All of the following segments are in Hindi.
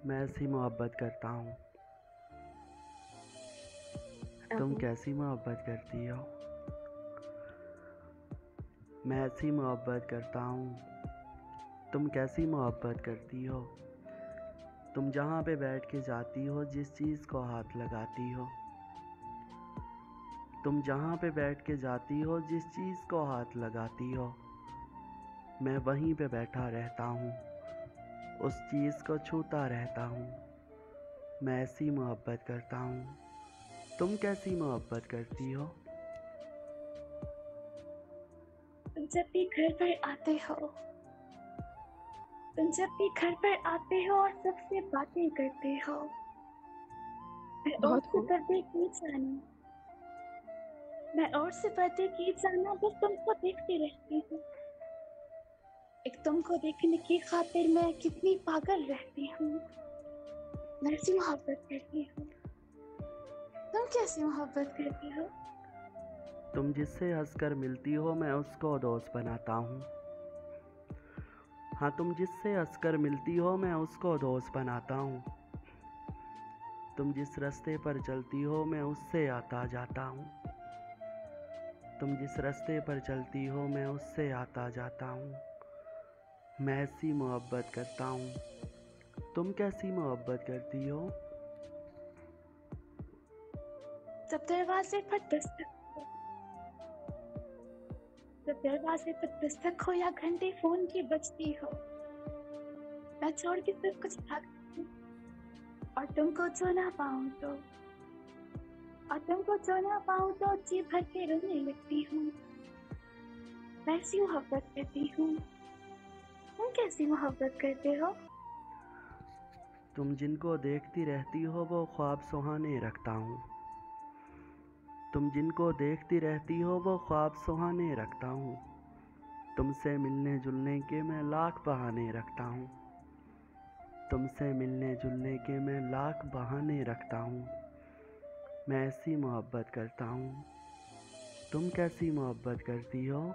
मैं ऐसी मोहब्बत करता हूँ। तुम अबू कैसी मोहब्बत करती हो? मैं ऐसी मोहब्बत करता हूँ। तुम कैसी मोहब्बत करती हो? तुम जहाँ पे बैठ के जाती हो, जिस चीज़ को हाथ लगाती हो। तुम जहाँ पे बैठ के जाती हो, जिस चीज़ को हाथ लगाती हो, मैं वहीं पे बैठा रहता हूँ, उस चीज़ को छूता रहता हूँ। मैं ऐसी मोहब्बत करता हूँ। तुम कैसी मोहब्बत करती हो? तुम जब भी घर पर आते हो तुम जब भी घर पर आते हो और सबसे बातें करते हो, मैं और बहुत से खूब। पर्दे की जाना मैं और से पर्दे की जाना बस तुमको देखती रहती हूँ। एक तुमको देखने की खातिर मैं कितनी पागल रहती हूँ। मैं ऐसी मोहब्बत करती हूँ। तुम कैसी मोहब्बत करती हो? तुम जिससे हंसकर मिलती हो, मैं उसको दोस्त बनाता हूँ। हाँ, तुम जिससे हंसकर मिलती हो, मैं उसको दोस्त बनाता हूँ। तुम जिस रास्ते पर चलती हो, मैं उससे आता जाता हूँ। तुम जिस रास्ते पर चलती हो, मैं उससे आता जाता हूँ। मैं ऐसी मोहब्बत करता हूँ। तुम कैसी मोहब्बत करती हो? जब दरवाजे पर दस्तक हो जब दरवाजे पर दस्तक हो या घंटे फोन की बजती हो, मैं छोड़ के सब कुछ भागती हूँ। और तुमको जो ना पाऊँ तो जी भर के रोने लगती हूँ। मैं ऐसी मोहब्बत करती हूँ। तुम कैसी मोहब्बत करते हो? तुम जिनको देखती रहती हो, वो ख्वाब सुहाने रखता हूँ। तुम जिनको देखती रहती हो, वो ख्वाब सुहाने रखता हूँ। तुमसे मिलने जुलने के मैं लाख बहाने रखता हूँ। तुमसे मिलने जुलने के मैं लाख बहाने रखता हूँ। मैं ऐसी मोहब्बत करता हूँ। तुम कैसी मोहब्बत करती हो?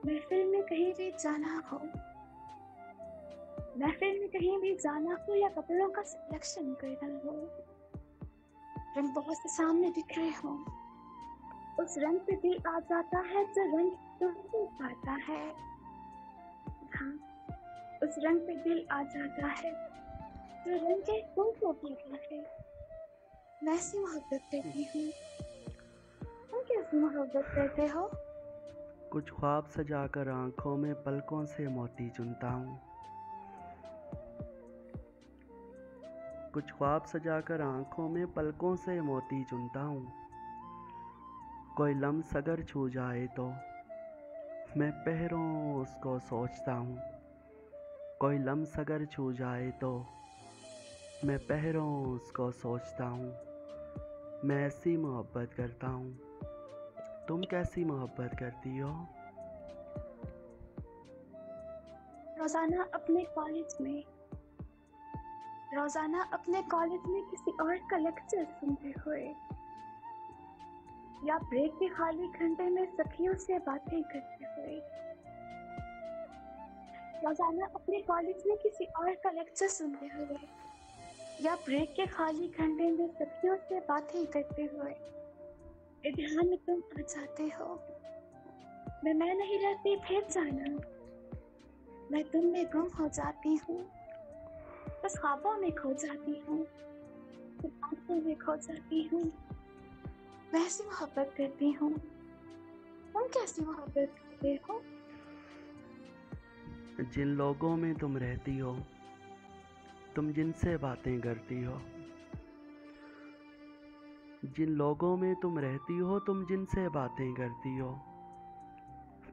महफिल में कहीं भी जाना हो महफिल में कहीं भी जाना हो या कपड़ों का सिलेक्शन करना हो, रंग बहुत से सामने बिखरे हो, उस रंग पे दिल आ जाता है जो रंग तुमको पाता है। हाँ, उस रंग पे दिल आ जाता है जो रंग के तुमको पाता है। मैं ऐसी मोहब्बत करती हूँ। तुम कैसी मोहब्बत करते हो? कुछ ख्वाब सजाकर आँखों में पलकों से मोती चुनता हूँ। कुछ ख्वाब सजाकर आँखों में पलकों से मोती चुनता हूँ। कोई लम्स अगर छू जाए तो मैं पहरों उसको सोचता हूँ। कोई लम्स अगर छू जाए तो मैं पहरों उसको सोचता हूँ। मैं ऐसी मोहब्बत करता हूँ। तुम कैसी मोहब्बत करती हो? रोजाना अपने कॉलेज में रोजाना अपने कॉलेज में किसी और का लेक्चर सुनते हुए या ब्रेक के खाली घंटे में सखियों से बातें करते हुए, रोजाना अपने कॉलेज में किसी और का लेक्चर सुनते हुए या ब्रेक के खाली घंटे में सखियों से बातें करते हुए, ध्यान में तुम आ जाते हो। मैं नहीं रहती फिर जाना, मैं तुम में गुम हो जाती हूँ। बस ख्वाबों में खो जाती हूँ, फिर आंखों में खो जाती हूँ। मैं ऐसी मोहब्बत करती हूँ। तुम कैसी मोहब्बत करते हो? जिन लोगों में तुम रहती हो, तुम जिनसे बातें करती हो, जिन लोगों में तुम रहती हो, तुम जिनसे बातें करती हो,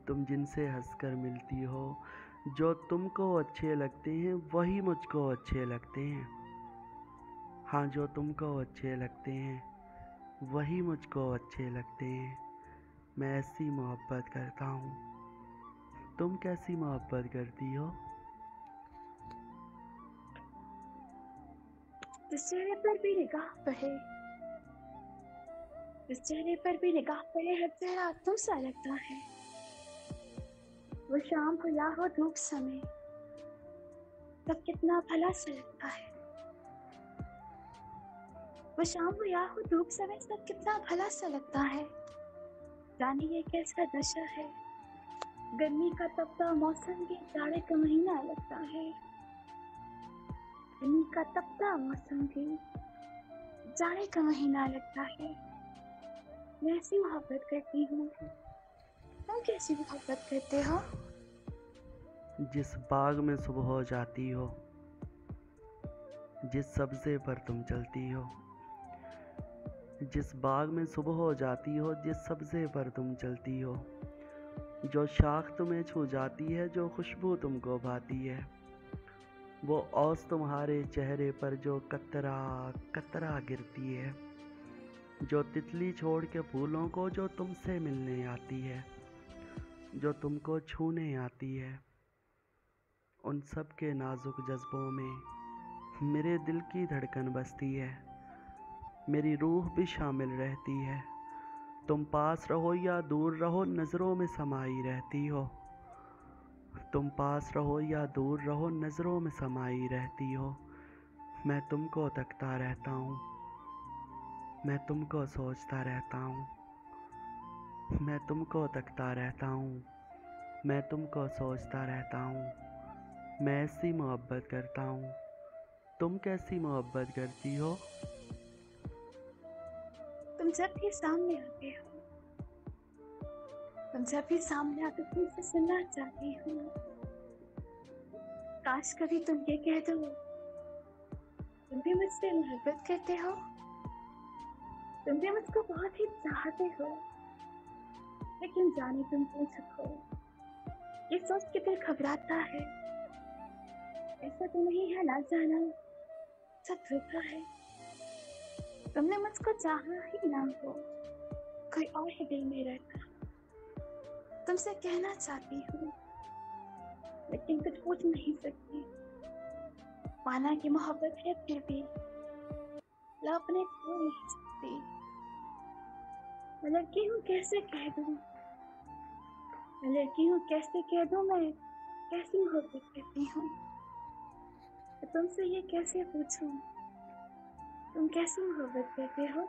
तुम जिनसे हंसकर मिलती हो, जो तुमको अच्छे लगते हैं वही मुझको अच्छे लगते हैं। हाँ, जो तुमको अच्छे लगते हैं वही मुझको अच्छे लगते हैं। मैं ऐसी मोहब्बत करता हूँ। तुम कैसी मोहब्बत करती हो? जिस चेहरे पर भी निगाह पड़े जिस चेहरे पर भी निगाह पड़े हर चेहरा तुम सा लगता है। वो शाम हो या हो धूप समय, तब कितना भला सा लगता है। वो शाम हो या हो धूप समय सब कितना भला सा लगता है। जाने ये कैसा दशा है, गर्मी का तपता मौसम भी जाड़े का महीना लगता है। गर्मी का तपता मौसम भी जाड़े का महीना लगता है। मैं ऐसी मोहब्बत करती हूँ, तुम कैसी मोहब्बत करते हो? जिस बाग में सुबह हो जाती हो, जिस सब्ज़े पर तुम चलती हो, जिस बाग में सुबह हो जाती हो, जिस सब्ज़े पर तुम चलती हो, जो शाख तुम्हें छू जाती है, जो खुशबू तुमको भाती है, वो ओस तुम्हारे चेहरे पर जो कतरा कतरा गिरती है, जो तितली छोड़ के फूलों को जो तुमसे मिलने आती है, जो तुमको छूने आती है, उन सब के नाजुक जज्बों में मेरे दिल की धड़कन बसती है, मेरी रूह भी शामिल रहती है। तुम पास रहो या दूर रहो, नज़रों में समाई रहती हो। तुम पास रहो या दूर रहो, नज़रों में समाई रहती हो। मैं तुमको तकता रहता हूँ, मैं तुमको सोचता रहता हूँ, मैं तुमको तकता रहता हूँ, मैं तुमको सोचता रहता हूँ। मैं ऐसी मोहब्बत करता हूँ, तुम कैसी मोहब्बत करती हो? तुम जब भी सामने आते हो, तुम जब भी सामने आते हो, तुमसे सुनना चाहती हूँ। काश कभी तुम ये कह दो, तुम भी मुझसे मोहब्बत करते हो, तुम भी मुझको बहुत ही चाहते हो। लेकिन जाने तुम क्यों चुप हो, ये सोच के दिल घबराता है। ऐसा तो नहीं है ना जाना, सब धोखा है। तुमने मुझको चाहा ही ना हो, कोई और ही दिल में रहता। तुमसे कहना चाहती हूँ, लेकिन कुछ पूछ नहीं सकती। माना कि मोहब्बत है फिर भी ला अपने खो नहीं सकती। मैं लड़की हूँ कैसे कह दूँ, मैं लड़की हूँ कैसे कह दूँ, मैं कैसी मोहब्बत करती हूँ। तो तुमसे ये कैसे पूछूं, तुम कैसी मोहब्बत करते हो?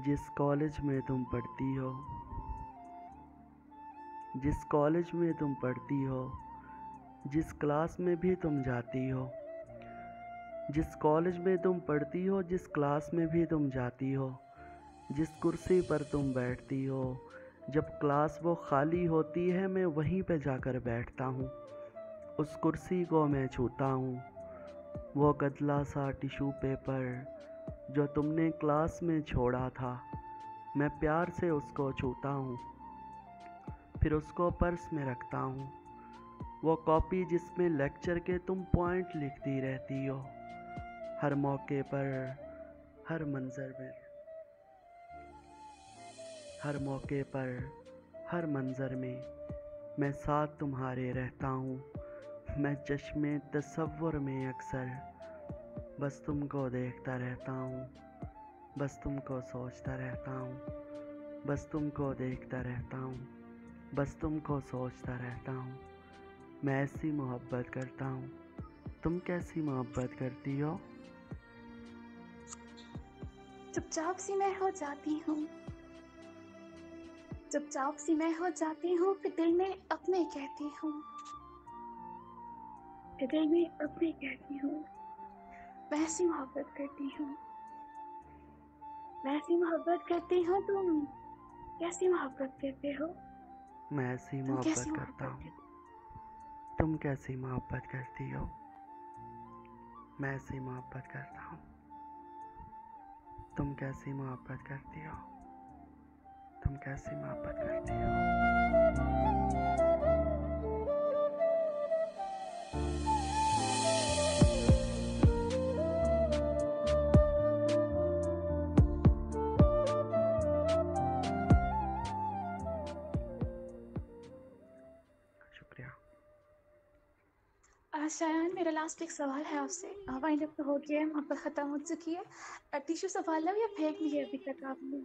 जिस कॉलेज में तुम पढ़ती हो, जिस कॉलेज में तुम पढ़ती हो, जिस क्लास में भी तुम जाती हो, जिस कॉलेज में तुम पढ़ती हो, जिस क्लास में भी तुम जाती हो, जिस कुर्सी पर तुम बैठती हो, जब क्लास वो खाली होती है मैं वहीं पे जाकर बैठता हूँ। उस कुर्सी को मैं छूता हूँ, वो गदला सा टिश्यू पेपर जो तुमने क्लास में छोड़ा था, मैं प्यार से उसको छूता हूँ, फिर उसको पर्स में रखता हूँ। वो कॉपी जिसमें लेक्चर के तुम पॉइंट लिखती रहती हो, हर मौके पर, हर मंज़र में, हर मौके पर, हर मंज़र में मैं साथ तुम्हारे रहता हूँ। मैं चश्मे तसव्वुर में अक्सर बस तुमको देखता रहता हूँ, बस तुमको सोचता रहता हूँ, बस तुमको देखता रहता हूँ, बस तुमको सोचता रहता हूँ। मैं ऐसी मोहब्बत करता हूँ, तुम कैसी मोहब्बत करती हो? चुपचाप सी मैं हो जाती हूँ, चुपचाप सी मैं हो जाती हूँ, फिर दिल में अपने कहती हूँ, फिर दिल में अपने कहती हूँ। मैं ऐसी मोहब्बत करती हूँ, मैं ऐसी मोहब्बत करती हूँ, तुम कैसी मोहब्बत करते हो? मैं ऐसी तुम कैसी मोहब्बत करता मोहब्बत हूँ, करते तुम कैसी मोहब्बत करती हो? मैं ऐसी मोहब्बत करता हूँ, तुम कैसी मोहब्बत करती हो? तुम कैसी मोहब्बत करती हो? शुक्रिया। शायन मेरा लास्ट एक सवाल है आपसे। वाइंड अप तो हो गया है, मोहब्बत ख़त्म हो चुकी है। टिश्यू संभाला या फेंक लिया अभी तक आपने?